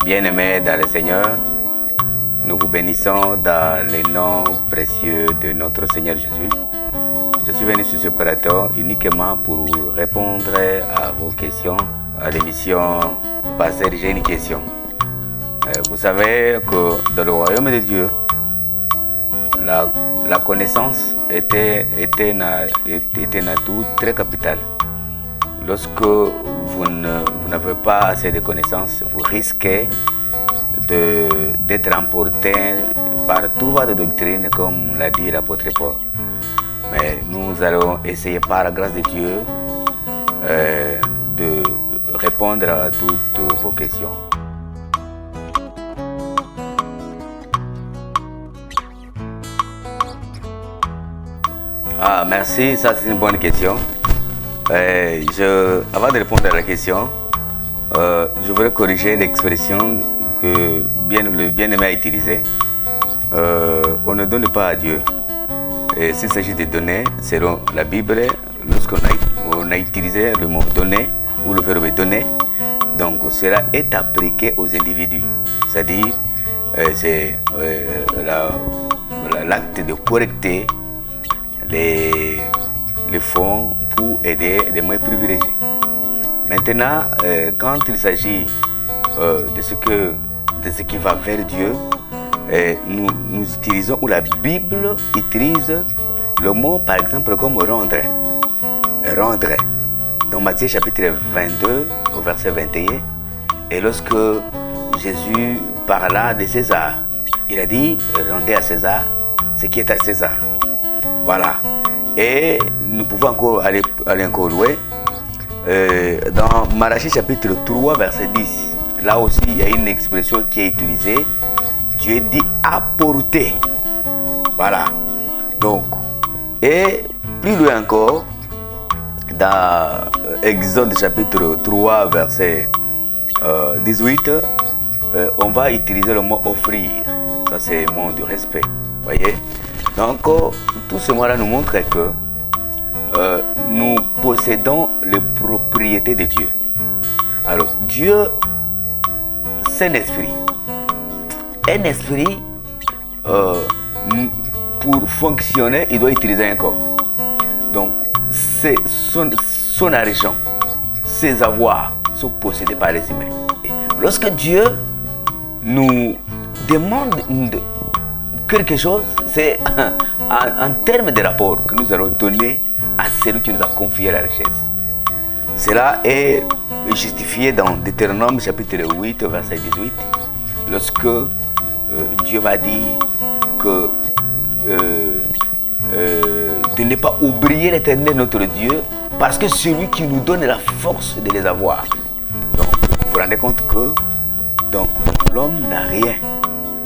Bien-aimés dans le Seigneur, nous vous bénissons dans le nom précieux de notre Seigneur Jésus. Je suis venu sur ce plateau uniquement pour répondre à vos questions. À l'émission passée, j'ai une question. Vous savez que dans le royaume de Dieu, la connaissance était un atout très capital. Lorsque vous n'avez pas assez de connaissances, vous risquez d'être emporté par tout vent de doctrine, comme l'a dit l'apôtre Paul. Mais nous allons essayer par la grâce de Dieu de répondre à toutes vos questions. Ah, merci, ça c'est une bonne question. Avant de répondre à la question, je voudrais corriger l'expression que le bien-aimé a utilisée. On ne donne pas à Dieu. S'il s'agit de donner, selon la Bible, lorsqu'on a utilisé le mot donner ou le verbe donner, donc cela est appliqué aux individus. C'est-à-dire, c'est l'acte de collecter les fonds pour aider les moins privilégiés. Maintenant, quand il s'agit de ce qui va vers Dieu, nous utilisons, ou la Bible utilise le mot par exemple comme rendre. Rendre. Dans Matthieu chapitre 22 au verset 21, et lorsque Jésus parla de César, il a dit rendez à César ce qui est à César. Voilà. Et nous pouvons encore aller encore loin. Dans Malachie chapitre 3 verset 10, là aussi il y a une expression qui est utilisée. Dieu dit apporter. Voilà. Donc, et plus loin encore, dans Exode chapitre 3 verset 18, on va utiliser le mot offrir. Ça c'est le mot du respect. Voyez. Donc, tout ce mot-là nous montre que nous possédons les propriétés de Dieu. Alors, Dieu, c'est un esprit. Un esprit, pour fonctionner, il doit utiliser un corps. Donc, c'est son argent, ses avoirs sont possédés par les humains. Et lorsque Dieu nous demande quelque chose, c'est en termes de rapport que nous allons donner à celui qui nous a confié la richesse. Cela est justifié dans Deutéronome chapitre 8, verset 18, lorsque Dieu va dire que de ne pas oublier l'Éternel notre Dieu, parce que c'est lui qui nous donne la force de les avoir. Donc, vous vous rendez compte que l'homme n'a rien.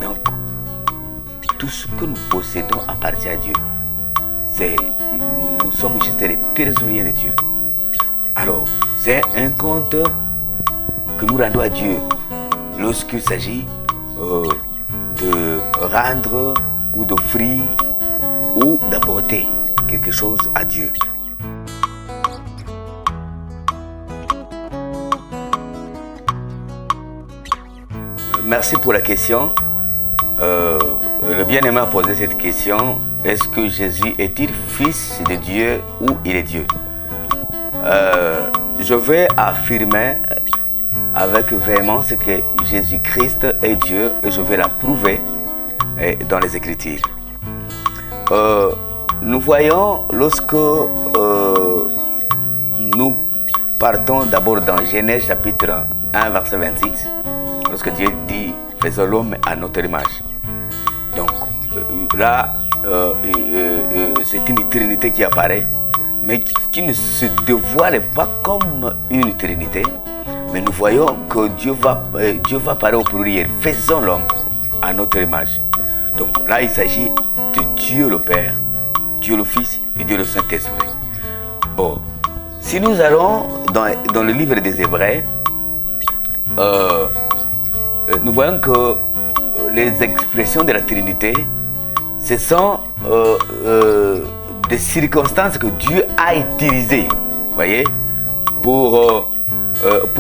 Donc, tout ce que nous possédons appartient à Dieu. Nous sommes juste les trésoriers de Dieu. Alors, c'est un compte que nous rendons à Dieu lorsqu'il s'agit de rendre ou d'offrir ou d'apporter quelque chose à Dieu. Merci pour la question. Le bien-aimé a posé cette question. Est-ce que Jésus est-il fils de Dieu ou il est Dieu? Je vais affirmer avec véhémence que Jésus-Christ est Dieu et je vais la prouver dans les Écritures. Nous voyons lorsque nous partons d'abord dans Genèse chapitre 1 verset 26, lorsque Dieu dit faisons l'homme à notre image. Donc là, c'est une trinité qui apparaît, mais qui ne se dévoile pas comme une trinité. Mais nous voyons que Dieu va parler au pluriel. Faisons l'homme à notre image. Donc là, il s'agit de Dieu le Père, Dieu le Fils et Dieu le Saint-Esprit. Bon, si nous allons dans le livre des Hébreux, nous voyons que les expressions de la Trinité, ce sont des circonstances que Dieu a utilisées, voyez, pour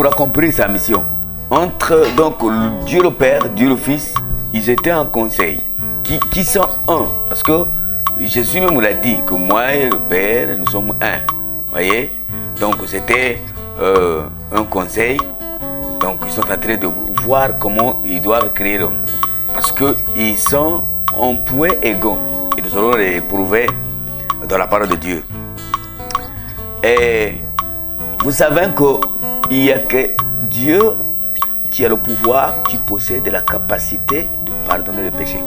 accomplir sa mission. entre donc Dieu le Père, Dieu le Fils, ils étaient en conseil. Qui sont un. Parce que Jésus même l'a dit, que moi et le Père, nous sommes un. Voyez? Donc c'était un conseil. Donc ils sont en train de voir comment ils doivent créer l'homme. Parce qu'ils sont en point égaux. Et nous allons les prouver dans la parole de Dieu. Et vous savez qu'il n'y a que Dieu qui a le pouvoir, qui possède la capacité de pardonner les péchés.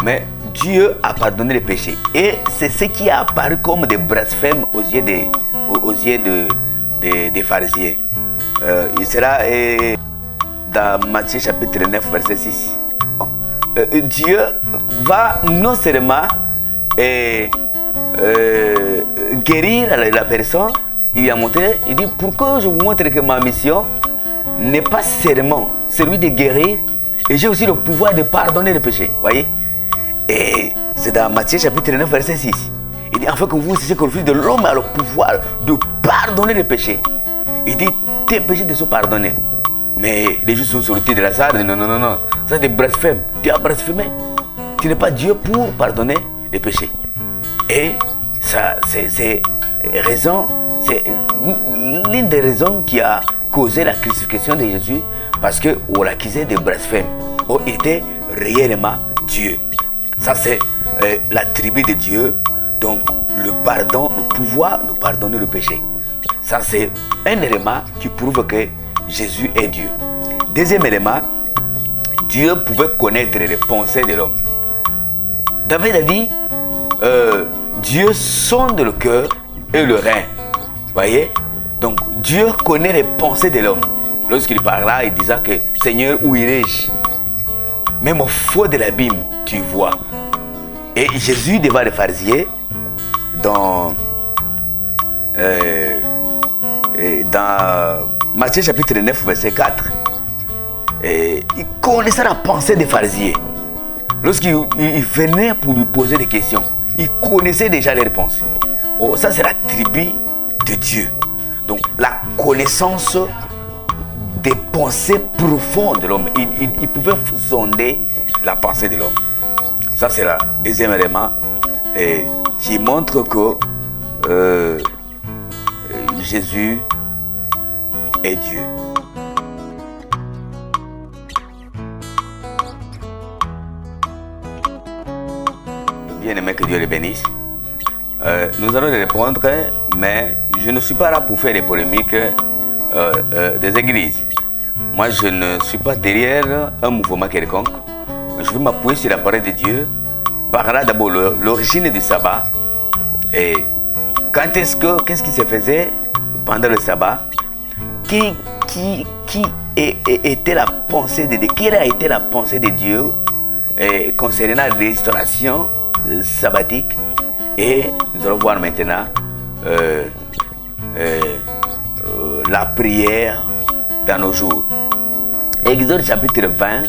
Mais Dieu a pardonné les péchés. Et c'est ce qui a apparu comme des blasphèmes aux yeux des pharisiens. Il sera dans Matthieu chapitre 9, verset 6. Dieu va non seulement guérir la personne, il a montré, il dit pourquoi je vous montre que ma mission n'est pas seulement celui de guérir, et j'ai aussi le pouvoir de pardonner les péchés. Voyez? Et c'est dans Matthieu chapitre 9, verset 6. Il dit enfin que vous sachiez que le Fils de l'homme a le pouvoir de pardonner les péchés. Il dit tes péchés te sont pardonnés. Mais les Juifs sont sortis de la salle. Non, non, non, non. Ça c'est des blasphèmes. Tu as blasphémé. Tu n'es pas Dieu pour pardonner les péchés. Et ça, c'est raison, c'est l'une des raisons qui a causé la crucifixion de Jésus, parce qu'on l'accusait de blasphème. On était réellement Dieu. Ça c'est l'attribut de Dieu. Donc le pardon, le pouvoir de pardonner le péché. Ça c'est un élément qui prouve que Jésus est Dieu. Deuxième élément, Dieu pouvait connaître les pensées de l'homme. David a dit, Dieu sonde le cœur et le rein. Voyez? Donc Dieu connaît les pensées de l'homme. Lorsqu'il parla, il disait que Seigneur, où irai-je? Même au fond de l'abîme, tu vois. Et Jésus devant les pharisiens, dans Matthieu chapitre 9, verset 4, il connaissait la pensée des pharisiens. Lorsqu'il venait pour lui poser des questions, il connaissait déjà les réponses. Oh, ça c'est l'attribut de Dieu. Donc la connaissance des pensées profondes de l'homme. Il pouvait sonder la pensée de l'homme. Ça c'est le deuxième élément qui montre que Jésus est Dieu. Bien-aimé, que Dieu les bénisse. Nous allons répondre, mais je ne suis pas là pour faire des polémiques des églises. Moi, je ne suis pas derrière un mouvement quelconque. Je veux m'appuyer sur la parole de Dieu. Par là, d'abord, l'origine du sabbat. Et qu'est-ce qui se faisait pendant le sabbat? Qui était la pensée de Dieu? Quelle a été la pensée de Dieu concernant la restauration sabbatique? Et nous allons voir maintenant la prière dans nos jours. Exode chapitre 20,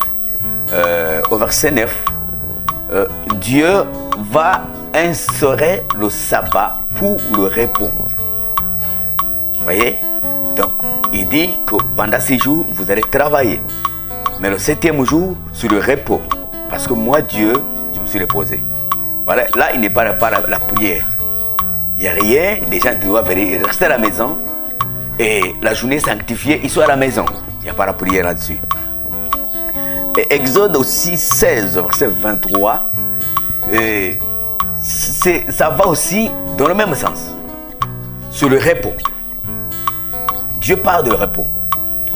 au verset 9, Dieu va instaurer le sabbat pour le repos. Voyez? Donc, il dit que pendant 6 jours, vous allez travailler. Mais le 7e jour, sur le repos. Parce que moi, Dieu, je me suis reposé. Voilà, là, il n'est pas la prière. Il n'y a rien. Les gens doivent rester à la maison. Et la journée sanctifiée, ils sont à la maison. Il n'y a pas la prière là-dessus. Et Exode aussi 16, verset 23. Ça va aussi dans le même sens. Sur le repos. Dieu parle de repos.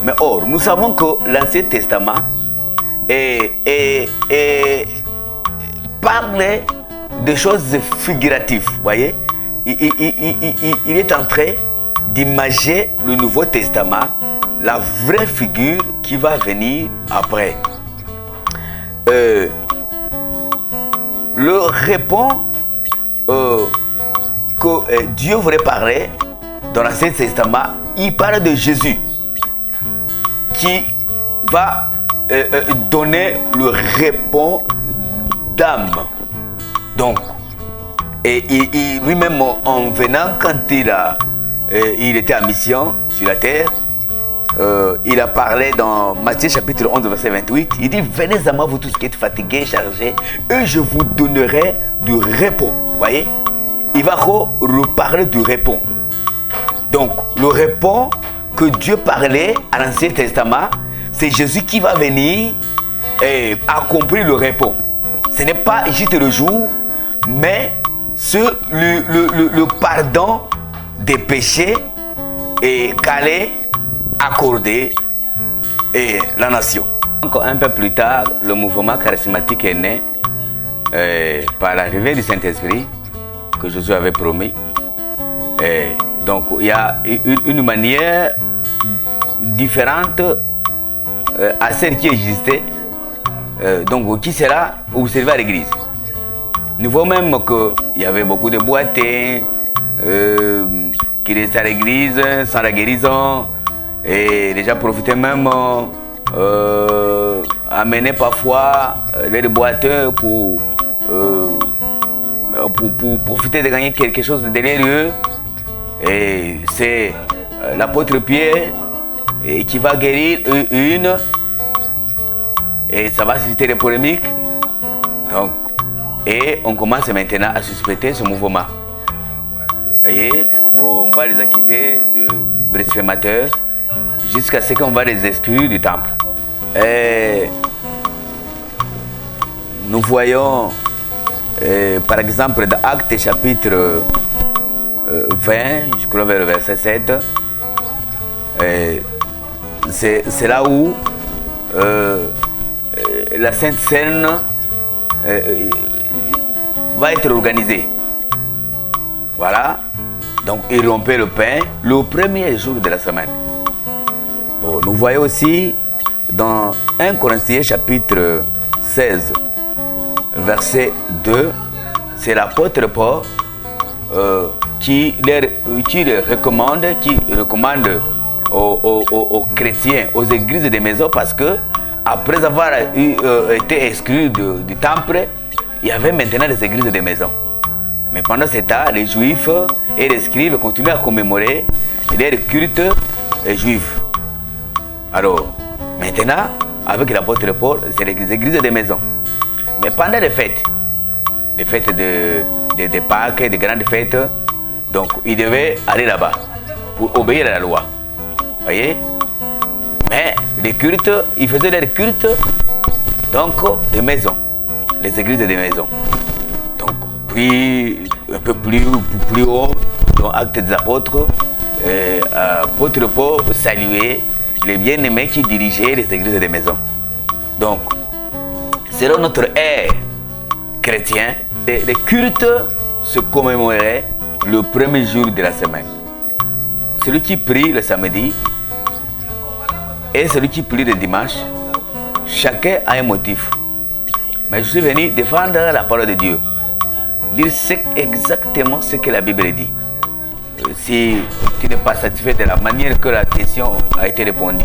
Mais or, nous savons que l'Ancien Testament parle de choses figuratives. Voyez, il est en train d'imager le Nouveau Testament, la vraie figure qui va venir après. Le repos que Dieu voulait parler dans l'Ancien Testament, il parle de Jésus qui va donner le repos d'âme. Donc, et lui-même en venant, quand il était en mission sur la terre, il a parlé dans Matthieu chapitre 11, verset 28. Il dit, venez à moi, vous tous qui êtes fatigués, chargés, et je vous donnerai du repos. Vous voyez? Il va reparler du repos. Donc, le repos que Dieu parlait à l'Ancien Testament, c'est Jésus qui va venir et accomplir le repos. Ce n'est pas juste le jour, mais le pardon des péchés qu'allait accorder la nation. Encore un peu plus tard, le mouvement charismatique est né par l'arrivée du Saint-Esprit que Jésus avait promis. Donc il y a une manière différente à celle qui existait, donc qui sera observée à l'église. Nous voyons même qu'il y avait beaucoup de boitins qui restaient à l'église sans la guérison, et les gens profitaient même amener parfois les boiteux pour profiter de gagner quelque chose derrière eux. Et c'est l'apôtre Pierre qui va guérir une, et ça va susciter des polémiques. Donc, et on commence maintenant à suspecter ce mouvement. Vous voyez, on va les accuser de blasphémateurs jusqu'à ce qu'on va les exclure du temple. Et nous voyons, par exemple, dans Actes chapitre 20, je crois vers le verset 7, c'est là où la Sainte Seine va être organisée. Voilà. Donc, ils rompaient le pain le premier jour de la semaine. Bon, nous voyons aussi dans 1 Corinthiens chapitre 16, verset 2, c'est l'apôtre Paul qui recommande aux chrétiens, aux églises des maisons, parce que après avoir été exclus du temple, il y avait maintenant des églises des maisons. Mais pendant ce temps, les juifs et les scribes continuaient à commémorer les cultes juifs. Alors, maintenant, avec l'apôtre Paul, c'est les églises des maisons. Mais pendant les fêtes de Pâques, des grandes fêtes, donc ils devaient aller là-bas pour obéir à la loi. Vous voyez? Mais les cultes, ils faisaient leurs cultes donc des maisons, les églises des maisons. Donc, puis un peu plus haut, dans Actes des Apôtres, l'apôtre Paul saluait les bien-aimés qui dirigeaient les églises des maisons. Donc, selon notre ère chrétien, les cultes se commémoraient le premier jour de la semaine. Celui qui prie le samedi et celui qui prie le dimanche, chacun a un motif. Mais je suis venu défendre la parole de Dieu, dire exactement ce que la Bible dit. Si tu n'es pas satisfait de la manière que la question a été répondue,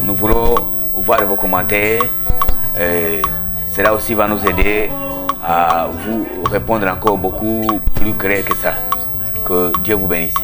nous voulons voir vos commentaires. Cela aussi va nous aider à vous répondre encore beaucoup plus clair que ça. Que Dieu vous bénisse.